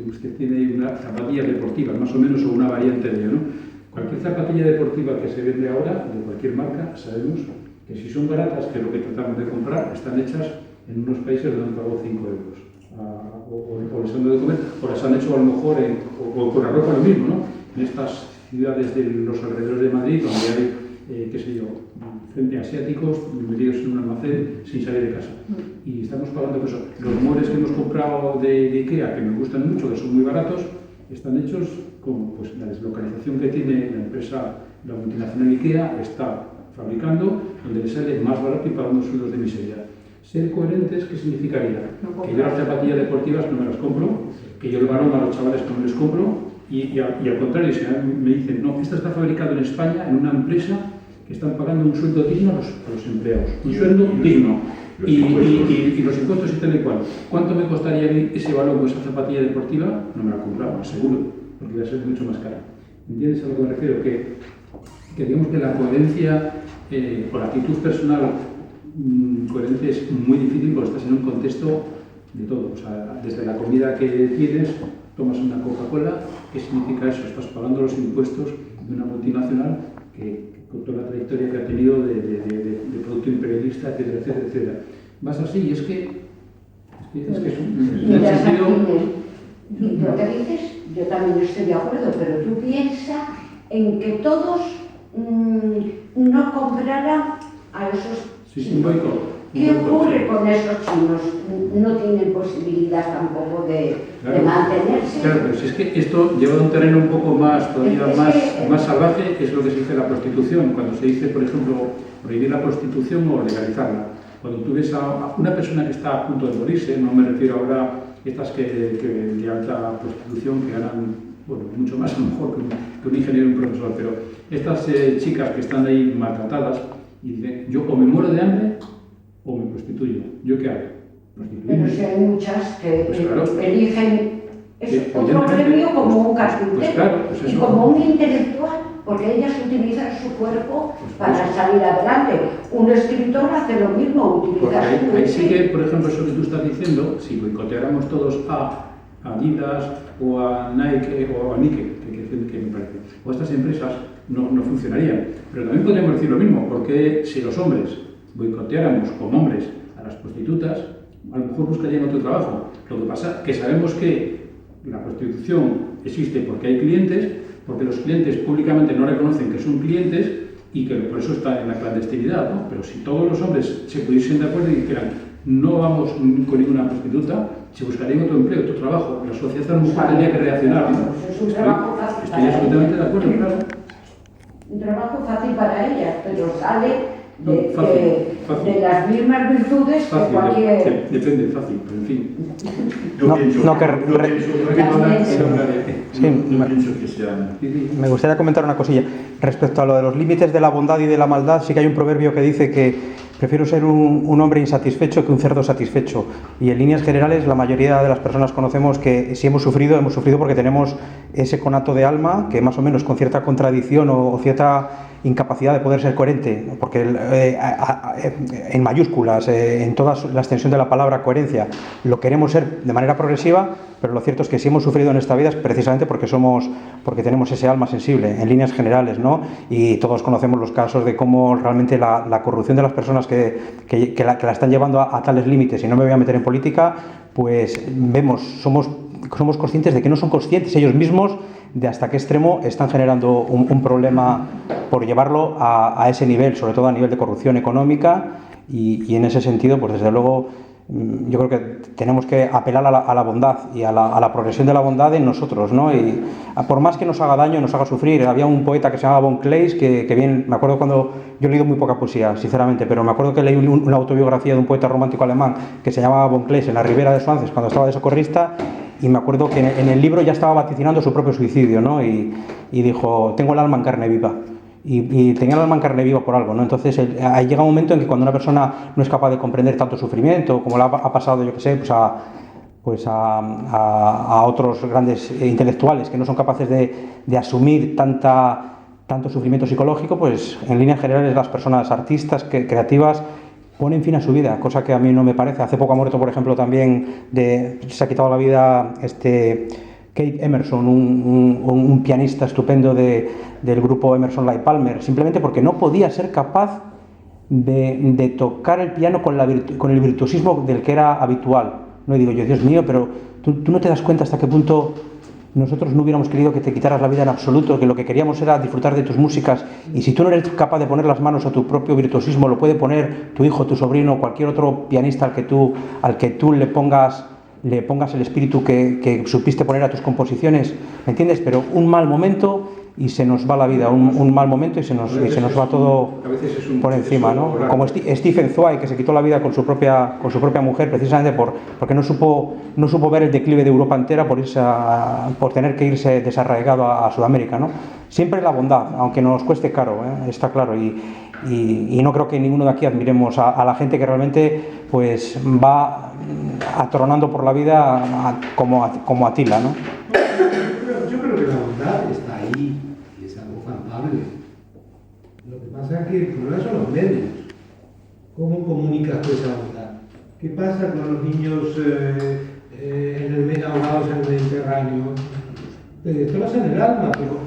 usted tiene una zapatilla deportiva, más o menos, o una variante de ello, ¿no? Cualquier zapatilla deportiva que se vende ahora, de cualquier marca, sabemos que si son baratas, que es lo que tratamos de comprar, están hechas en unos países donde han pagado 5 euros. O les han dado de comer, o las han hecho a lo mejor, o con la ropa lo mismo, ¿no? En estas ciudades de los alrededores de Madrid, donde hay, qué sé yo, asiáticos metidos en un almacén sin salir de casa. Y estamos pagando por eso. Los muebles que hemos comprado de IKEA, que me gustan mucho, que son muy baratos, están hechos con pues, la deslocalización que tiene la empresa, la multinacional IKEA, está fabricando donde le sale más barato y pagando sueldos de miseria. Ser coherentes, ¿qué significaría? Que yo las zapatillas deportivas no me las compro, que yo el balón a los chavales no les compro, y al contrario, si me dicen, no, esta está fabricado en España, en una empresa que están pagando un sueldo digno a los empleados, un sueldo digno, y los impuestos y tal y cual. ¿Cuánto me costaría ese balón o esa zapatilla deportiva? No me la compraba, seguro, porque iba a ser mucho más cara. ¿Entiendes a lo que me refiero? Que digamos que la coherencia o la actitud personal coherencia es muy difícil porque estás en un contexto de todo. O sea, desde la comida que tienes, tomas una Coca-Cola, ¿qué significa eso? Estás pagando los impuestos de una multinacional que con toda la trayectoria que ha tenido de producto imperialista, etcétera, etcétera, etcétera. Vas así y es que es un sentido... Lo que dices, yo también estoy de acuerdo, pero tú piensas en que todos no compraran a esos chinos. ¿Qué ocurre con esos chinos? No tienen posibilidad tampoco de mantenerse. Claro, pero si es que esto lleva a un terreno un poco más, todavía más salvaje, es lo que se dice la prostitución. Cuando se dice, por ejemplo, prohibir la prostitución o legalizarla. Cuando tú ves a una persona que está a punto de morirse, no me refiero ahora a estas que de alta prostitución que ganan, bueno, mucho más a lo mejor que un ingeniero y un profesor, pero estas chicas que están ahí maltratadas y dicen, yo o me muero de hambre o me prostituyo. ¿Yo qué hago? Pero si hay muchas que pues claro, eligen otro premio como un carpintero pues claro, pues y como un intelectual, porque ellas utilizan su cuerpo para salir adelante. Un escritor hace lo mismo, utiliza su cuerpo. Ahí sí que, por ejemplo, eso que tú estás diciendo, si boicoteáramos todos a Adidas o a Nike o a Nike, que me parece, o a estas empresas, no funcionarían. Pero también podríamos decir lo mismo, porque si los hombres boicoteáramos como hombres a las prostitutas, a lo mejor buscarían otro trabajo. Lo que pasa es que sabemos que la prostitución existe porque hay clientes, porque los clientes públicamente no reconocen que son clientes y que por eso está en la clandestinidad, ¿no? Pero si todos los hombres se pudiesen de acuerdo y dijeran no vamos con ninguna prostituta, se buscaría otro empleo, otro trabajo. La sociedad a lo mejor tendría que reaccionar, ¿no? Estoy absolutamente de acuerdo, claro. Un trabajo fácil para ellas, pero sale de las mismas virtudes fácil, que cualquier... Depende, fácil, pero en fin. Me gustaría comentar una cosilla. Respecto a lo de los límites de la bondad y de la maldad, sí que hay un proverbio que dice que prefiero ser un hombre insatisfecho que un cerdo satisfecho. Y en líneas generales, la mayoría de las personas conocemos que si hemos sufrido porque tenemos ese conato de alma que más o menos con cierta contradicción o cierta incapacidad de poder ser coherente, porque en mayúsculas, en toda la extensión de la palabra coherencia, lo queremos ser de manera progresiva, pero lo cierto es que si hemos sufrido en esta vida es precisamente porque tenemos ese alma sensible, en líneas generales, ¿no? Y todos conocemos los casos de cómo realmente la corrupción de las personas que la están llevando a tales límites, y no me voy a meter en política, pues somos conscientes de que no son conscientes ellos mismos de hasta qué extremo están generando un problema por llevarlo a ese nivel, sobre todo a nivel de corrupción económica, y en ese sentido, pues desde luego, yo creo que tenemos que apelar a la bondad y a la progresión de la bondad en nosotros, ¿no? Y por más que nos haga daño, nos haga sufrir. Había un poeta que se llamaba von Kleist, que bien, me acuerdo cuando, yo he leído muy poca poesía, sinceramente, pero me acuerdo que leí una autobiografía de un poeta romántico alemán que se llamaba von Kleist en la Ribera de Suances cuando estaba de socorrista, y me acuerdo que en el libro ya estaba vaticinando su propio suicidio, ¿no? Y dijo, tengo el alma en carne viva. Y tenía el alma en carne viva por algo, ¿no? Entonces llega un momento en que cuando una persona no es capaz de comprender tanto sufrimiento, como le ha pasado, yo qué sé, a otros grandes intelectuales que no son capaces de asumir tanto sufrimiento psicológico, pues en líneas generales las personas artistas, creativas, ponen fin a su vida, cosa que a mí no me parece. Hace poco ha muerto, por ejemplo, también se ha quitado la vida Kate Emerson, un pianista estupendo del grupo Emerson Lake Palmer, simplemente porque no podía ser capaz de tocar el piano con el virtuosismo del que era habitual. No, y digo yo, Dios mío, pero tú no te das cuenta hasta qué punto nosotros no hubiéramos querido que te quitaras la vida en absoluto, que lo que queríamos era disfrutar de tus músicas, y si tú no eres capaz de poner las manos a tu propio virtuosismo, lo puede poner tu hijo, tu sobrino, cualquier otro pianista al que tú le pongas el espíritu que supiste poner a tus composiciones, ¿me entiendes? Pero un mal momento y se nos va la vida, un mal momento y se nos va todo por encima, ¿no? Como Stephen Zweig, que se quitó la vida con su propia mujer, precisamente porque no supo ver el declive de Europa entera por tener que irse desarraigado a Sudamérica, ¿no? Siempre la bondad, aunque nos cueste caro, está claro, y no creo que ninguno de aquí admiremos a la gente que realmente pues va atronando por la vida como Atila, ¿no? Yo creo que la bondad está ahí y es algo palpable. Lo que pasa es que el problema son los medios. ¿Cómo comunicas tú esa bondad? ¿Qué pasa con los niños ahogados en el Mediterráneo? Te vas en el alma, pero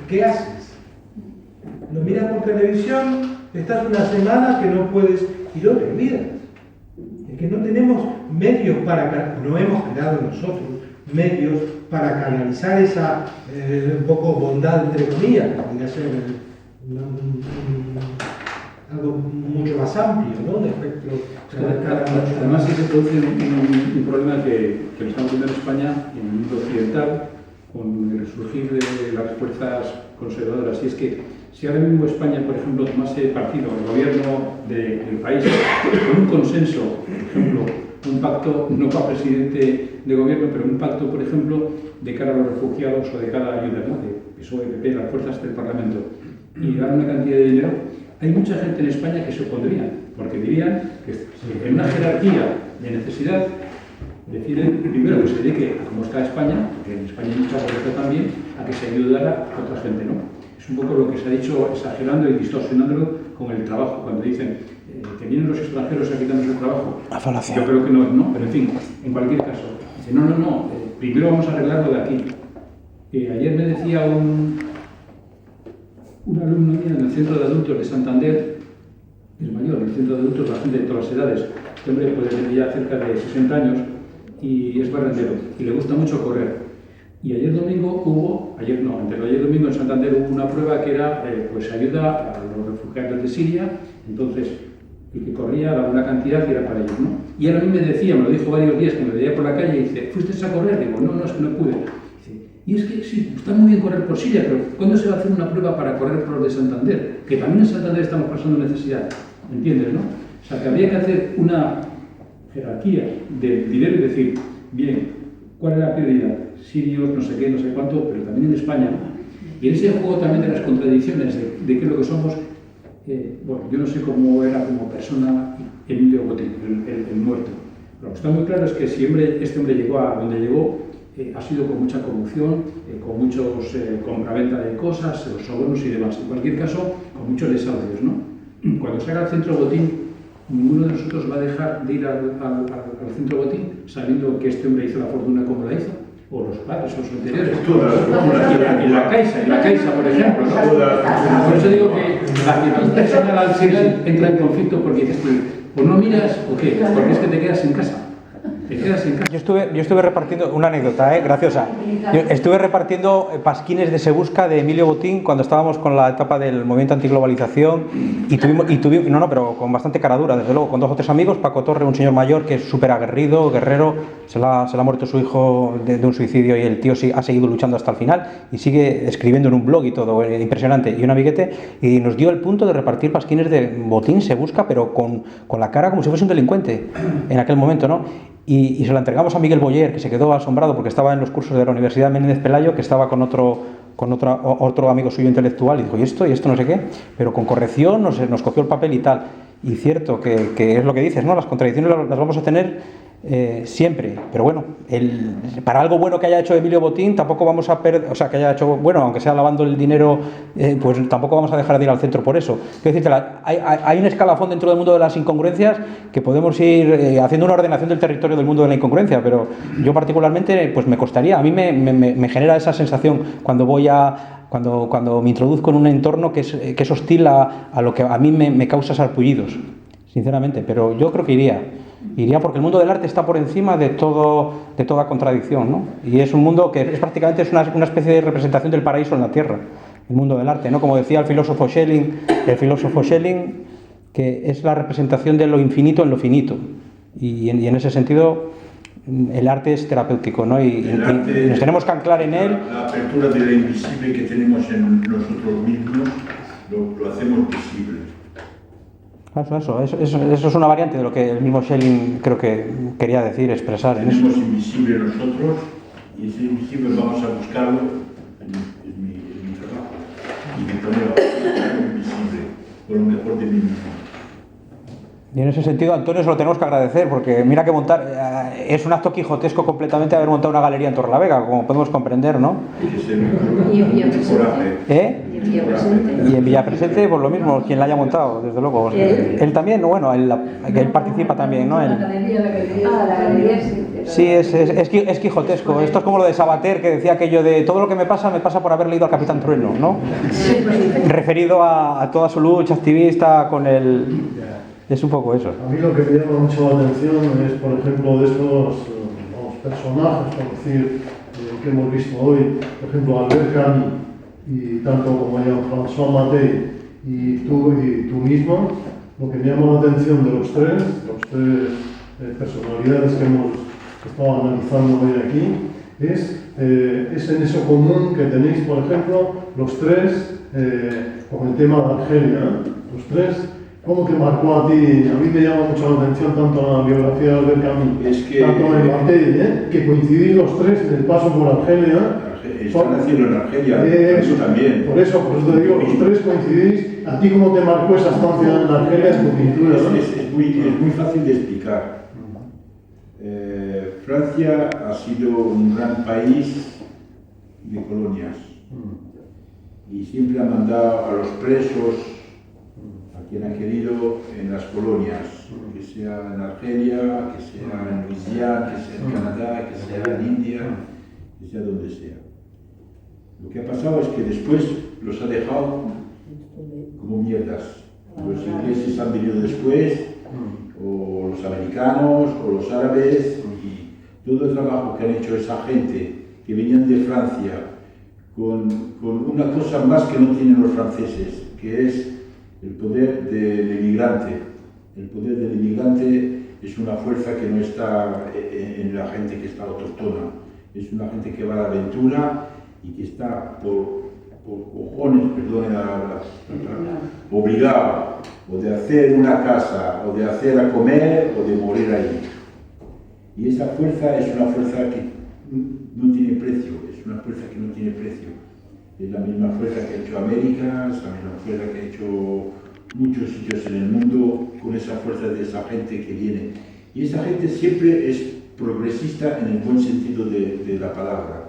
¿qué haces? Lo miras por televisión, estás una semana que no puedes y lo te olvidas. Es que no tenemos medios no hemos creado nosotros medios para canalizar esa un poco bondad, entre comillas, que podría ser algo mucho más amplio, ¿no? De espectro. Además, sí se produce un problema que lo estamos viendo en España y en el mundo occidental, con el resurgir de las fuerzas conservadoras. Y es que si ahora mismo España, por ejemplo, tomase partido, el gobierno del país, con un consenso, por ejemplo, un pacto, no para presidente de gobierno, pero un pacto, por ejemplo, de cara a los refugiados o de cara a ayuda, ¿no? De PSOE, PP, las fuerzas del Parlamento, y dar una cantidad de dinero, hay mucha gente en España que se opondría, porque dirían que en una jerarquía de necesidad deciden primero que se dedique a cómo está España, porque en España hay mucha pobreza también, a que se ayudara a otra gente, ¿no? Es un poco lo que se ha dicho, exagerando y distorsionándolo con el trabajo, cuando dicen que vienen los extranjeros a quitarnos el trabajo. Yo creo que no, pero en fin, en cualquier caso, dice, no, primero vamos a arreglarlo de aquí. Ayer me decía un alumno mío en el centro de adultos de Santander, es mayor, en el centro de adultos, la gente de todas las edades, este hombre puede tener ya cerca de 60 años y es barrendero y le gusta mucho correr. Y ayer domingo ayer domingo en Santander hubo una prueba que era pues ayuda a los refugiados de Siria, entonces el que corría daba una cantidad y era para ellos, ¿no? Y él a mí me decía, me lo dijo varios días que me veía por la calle y dice, ¿fuiste a correr? Digo, no, es que no pude. Dice, y es que sí, está muy bien correr por Siria, pero ¿cuándo se va a hacer una prueba para correr por los de Santander? Que también en Santander estamos pasando necesidad, ¿me entiendes, no? O sea, que habría que hacer una jerarquía de dinero y decir, bien, ¿cuál es la prioridad? Sirios, no sé qué, no sé cuánto, pero también en España. Y en ese juego también de las contradicciones de qué es lo que somos, bueno, yo no sé cómo era como persona Emilio Botín, el muerto. Lo que está muy claro es que si este hombre llegó a donde llegó, ha sido con mucha corrupción, con muchos compraventa de cosas, los sobornos y demás. En cualquier caso, con muchos desahucios, ¿no? Cuando salga al centro Botín, ninguno de nosotros va a dejar de ir al centro Botín sabiendo que este hombre hizo la fortuna como la hizo, o los padres o los anteriores. En la Caixa, por ejemplo, ¿no? Por eso digo que la actitud personal al final entra en conflicto porque dices, o no miras o qué, porque es que te quedas en casa. Yo estuve repartiendo una anécdota, graciosa. Yo estuve repartiendo pasquines de Se Busca de Emilio Botín cuando estábamos con la etapa del movimiento antiglobalización y tuvimos, pero con bastante caradura, desde luego, con 2 o 3 amigos. Paco Torre, un señor mayor que es súper aguerrido, guerrero, se le ha muerto su hijo de un suicidio y el tío sí ha seguido luchando hasta el final y sigue escribiendo en un blog y todo, impresionante, y un amiguete, y nos dio el punto de repartir pasquines de Botín Se Busca, pero con la cara como si fuese un delincuente en aquel momento, ¿no? Y se la entregamos a Miguel Boyer, que se quedó asombrado porque estaba en los cursos de la Universidad Menéndez Pelayo, que estaba con otro amigo suyo intelectual, y dijo, y esto no sé qué, pero con corrección nos cogió el papel y tal. Y cierto que es lo que dices, ¿no? Las contradicciones las vamos a tener siempre, pero bueno, para algo bueno que haya hecho Emilio Botín tampoco vamos a perder, o sea, que haya hecho, bueno, aunque sea lavando el dinero, pues tampoco vamos a dejar de ir al centro por eso. Quiero decirte, hay un escalafón dentro del mundo de las incongruencias que podemos ir haciendo una ordenación del territorio del mundo de la incongruencia, pero yo particularmente, pues me costaría, a mí me genera esa sensación cuando voy cuando me introduzco en un entorno que es hostil a lo que a mí me causa sarpullidos, sinceramente, pero yo creo que iría porque el mundo del arte está por encima de toda contradicción, ¿no? Y es un mundo que prácticamente una especie de representación del paraíso en la tierra, el mundo del arte, ¿no? Como decía el filósofo Schelling, que es la representación de lo infinito en lo finito, y en ese sentido el arte es terapéutico, ¿no? Y nos tenemos que anclar en él. La apertura de lo invisible que tenemos en nosotros mismos lo hacemos visible. Eso es una variante de lo que el mismo Schelling creo que quería decir, expresar. Tenemos invisible nosotros y ese invisible vamos a buscarlo en mi trabajo y me pone invisible con lo mejor de mí mismo. Y en ese sentido, Antonio, se lo tenemos que agradecer, porque mira que montar es un acto quijotesco completamente haber montado una galería en Torrelavega, como podemos comprender, ¿no? Y en Villapresente. Y en Villapresente, pues lo mismo, quien la haya montado, desde luego. Él también, bueno, él participa también, ¿no? La galería sí, es quijotesco. Esto es como lo de Sabater, que decía aquello de todo lo que me pasa por haber leído al Capitán Trueno, ¿no? Referido a toda su lucha activista con el... Es un poco eso. A mí lo que me llama mucho la atención es, por ejemplo, de estos personajes, por decir, que hemos visto hoy, por ejemplo, Albert Camus, y tanto como Jean-François Mattei y tú mismo, lo que me llama la atención de los tres personalidades que hemos estado analizando hoy aquí, es en eso común que tenéis, por ejemplo, los tres con el tema de Argelia, los tres. ¿Cómo te marcó a ti? A mí me llama mucho la atención tanto la biografía de Albert Camus, tanto en Mattei, que coincidís los tres en el paso por Argelia. Está nacido en Argelia, eso también. Por eso te digo, los tres coincidís. ¿A ti cómo te marcó esa estancia en Argelia en tu pintura? Es muy fácil de explicar. Francia ha sido un gran país de colonias y siempre ha mandado a los presos quien ha querido en las colonias, que sea en Argelia, que sea en Luisiana, que sea en Canadá, que sea en India, que sea donde sea. Lo que ha pasado es que después los ha dejado como mierdas. Los ingleses han venido después, o los americanos, o los árabes, y todo el trabajo que han hecho esa gente que venían de Francia con una cosa más que no tienen los franceses, que es el poder del inmigrante. El poder del inmigrante es una fuerza que no está en la gente que está autóctona. Es una gente que va a la aventura y que está por cojones, perdone obligado o de hacer una casa, o de hacer a comer, o de morir ahí. Y esa fuerza es una fuerza que no tiene precio, es una fuerza que no tiene precio. Es la misma fuerza que ha hecho América, es la misma fuerza que ha hecho muchos sitios en el mundo, con esa fuerza de esa gente que viene. Y esa gente siempre es progresista en el buen sentido de la palabra.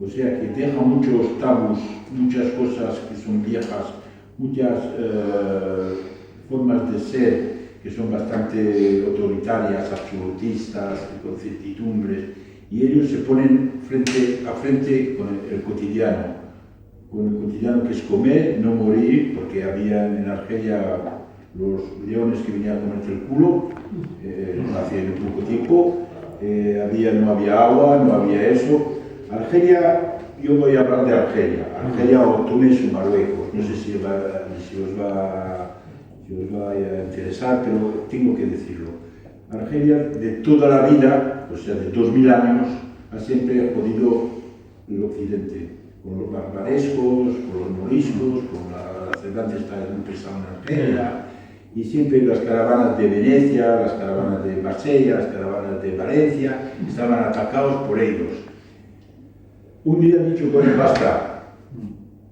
O sea, que deja muchos tabús, muchas cosas que son viejas, muchas formas de ser que son bastante autoritarias, absolutistas, con certidumbres, y ellos se ponen frente a frente con el cotidiano que es comer, no morir, porque había en Argelia los leones que venían a comerte el culo hace poco tiempo, no había agua, no había eso. Argelia, yo voy a hablar de Argelia o Túnez o Marruecos, no sé si os va a interesar, pero tengo que decirlo. Argelia de toda la vida, o sea de 2000 años, ha siempre jodido el occidente, con los barbarescos, con los moriscos, con la Cervantes está empezando en Argelia, y siempre las caravanas de Venecia, las caravanas de Marsella, las caravanas de Valencia, estaban atacados por ellos. Un día han dicho, bueno, basta,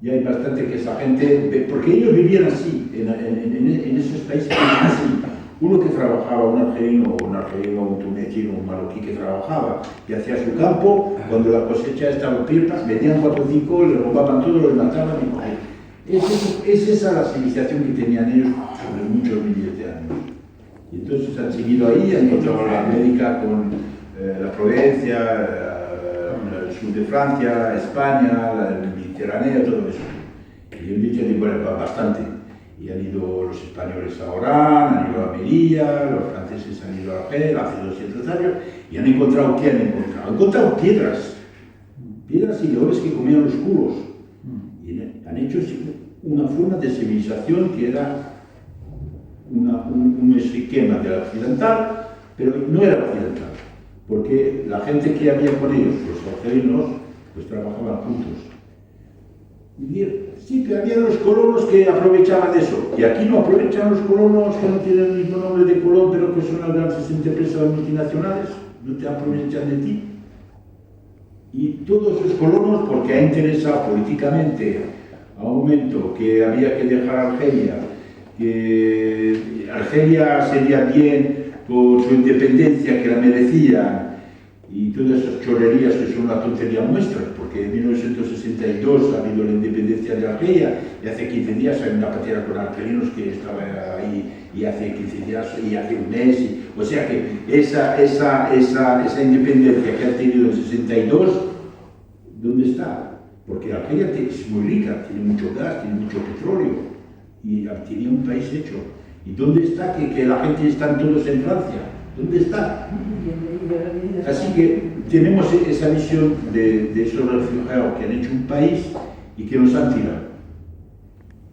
y hay bastante que esa gente, porque ellos vivían así, en esos países vivían así, uno que trabajaba, un argelino, un tunecino, un marroquí que trabajaba y hacía su campo, cuando la cosecha estaba pirpa, venían 4 o 5, le robaban todo, lo mataban y es esa la civilización que tenían ellos sobre muchos miles de años. Y entonces han seguido ahí, han encontrado la América con la Provencia, el sur de Francia, España, el Mediterráneo, todo eso. Y yo he dicho, bueno, bastante. Y han ido los españoles a Orán, han ido a Almería, los franceses han ido a Argel hace 200 años y han encontrado, ¿qué han encontrado? Han encontrado piedras y leones que comían los culos. Y han hecho una forma de civilización que era un esquema de la occidental, pero no era occidental, porque la gente que había con ellos, los argelinos, pues trabajaban juntos. Sí, pero había los colonos que aprovechaban de eso. Y aquí no aprovechan los colonos que no tienen el mismo nombre de colón, pero que son las grandes empresas multinacionales. No te aprovechan de ti. Y todos esos colonos, porque ha interesado políticamente a un momento que había que dejar Argelia, que Argelia sería bien por su independencia, que la merecía, y todas esas chorrerías que son una tontería nuestra, porque en 1962 ha habido la independencia de Argelia y hace 15 días hay una patera con argelinos que estaba ahí y hace 15 días y hace un mes. O sea que esa independencia que ha tenido en 62, ¿dónde está? Porque Argelia es muy rica, tiene mucho gas, tiene mucho petróleo y tenía un país hecho. ¿Y dónde está que la gente están todos en Francia? ¿Dónde está? Así que tenemos esa visión de esos refugiados que han hecho un país y que nos han tirado.